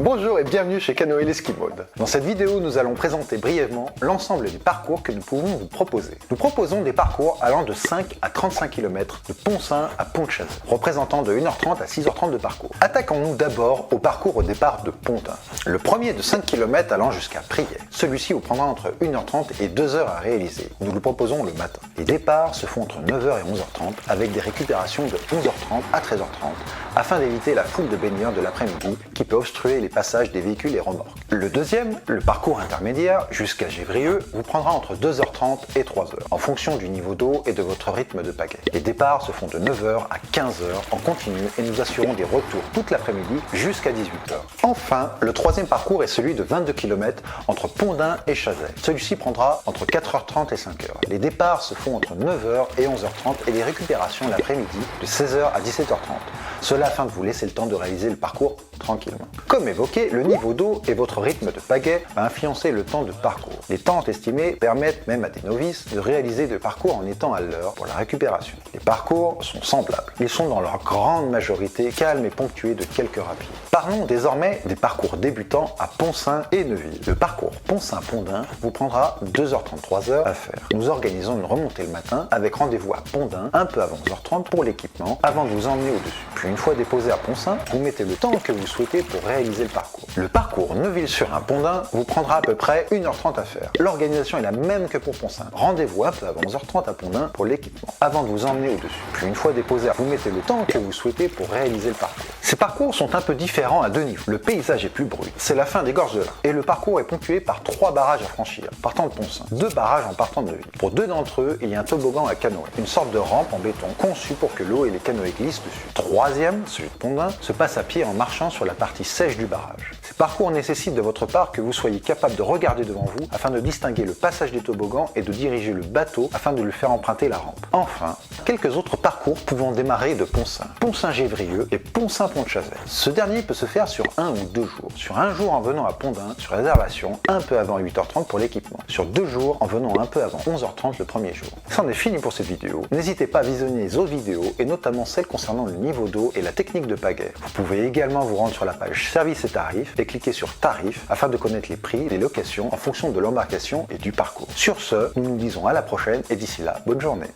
Bonjour et bienvenue chez Canoë l'Esquimaude. Dans cette vidéo, nous allons présenter brièvement l'ensemble des parcours que nous pouvons vous proposer. Nous proposons des parcours allant de 5 à 35 km de Pont-Saint à Pont-de-Chazay, représentant de 1h30 à 6h30 de parcours. Attaquons-nous d'abord au parcours au départ de Pontin. Le premier de 5 km allant jusqu'à Priez. Celui-ci vous prendra entre 1h30 et 2h à réaliser. Nous le proposons le matin. Les départs se font entre 9h et 11h30 avec des récupérations de 11h30 à 13h30 afin d'éviter la foule de baigneurs de l'après-midi qui peut obstruer les passages des véhicules et remorques. Le deuxième, le parcours intermédiaire jusqu'à Gévrieux, vous prendra entre 2h30 et 3h en fonction du niveau d'eau et de votre rythme de pagaie. Les départs se font de 9h à 15h en continu et nous assurons des retours toute l'après-midi jusqu'à 18h. Enfin, le troisième parcours est celui de 22 km entre Pont-d'Ain et Chazay. Celui-ci prendra entre 4h30 et 5h. Les départs se font entre 9h et 11h30 et les récupérations l'après-midi de 16h à 17h30. Cela afin de vous laisser le temps de réaliser le parcours tranquillement. Comme évoqué, le niveau d'eau et votre rythme de pagaie va influencer le temps de parcours. Les temps estimés permettent même à des novices de réaliser le parcours en étant à l'heure pour la récupération. Les parcours sont semblables. Ils sont dans leur grande majorité calmes et ponctués de quelques rapides. Parlons désormais des parcours débutants à Pont-Saint et Neuville. Le parcours Pont-Saint-Pont-d'Ain vous prendra 2h33 à faire. Nous organisons une remontée le matin avec rendez-vous à Pont-d'Ain un peu avant 11h30 pour l'équipement avant de vous emmener au-dessus. Puis une fois déposé à Pont-Saint, vous mettez le temps que vous souhaitez pour réaliser le parcours. Le parcours Neuville-sur-Ain-Pont-d'Ain vous prendra à peu près 1h30 à faire. L'organisation est la même que pour Pont-Saint. Rendez-vous un peu avant 11h30 à Pont-d'Ain pour l'équipement avant de vous emmener au-dessus. Puis une fois déposé, vous mettez le temps que vous souhaitez pour réaliser le parcours. Ces parcours sont un peu différents à deux niveaux. Le paysage est plus brut, c'est la fin des gorges de l'Ain. Et le parcours est ponctué par 3 barrages à franchir, partant de Pont-Saint. 2 barrages en partant de Neuville. Pour 2 d'entre eux, il y a un toboggan à canoë, une sorte de rampe en béton conçue pour que l'eau et les canoës glissent dessus. Troisième, celui de Pont-d'Ain, se passe à pied en marchant sur la partie sèche du barrage. Ces parcours nécessitent de votre part que vous soyez capable de regarder devant vous afin de distinguer le passage des toboggans et de diriger le bateau afin de le faire emprunter la rampe. Enfin, quelques autres parcours pouvant démarrer de Pont-Saint, Pont-Saint-Gévrieux et Pont-Saint-Pont-de-Chazay. Ce dernier peut se faire sur 1 ou 2 jours. Sur un jour en venant à Pont-d'Ain, sur réservation, un peu avant 8h30 pour l'équipement. Sur 2 jours en venant un peu avant 11h30 le premier jour. C'en est fini pour cette vidéo. N'hésitez pas à visionner les autres vidéos et notamment celles concernant le niveau d'eau et la technique de pagaie. Vous pouvez également vous rendre sur la page services et tarifs et cliquer sur tarifs afin de connaître les prix des locations en fonction de l'embarcation et du parcours. Sur ce, nous nous disons à la prochaine et d'ici là, bonne journée.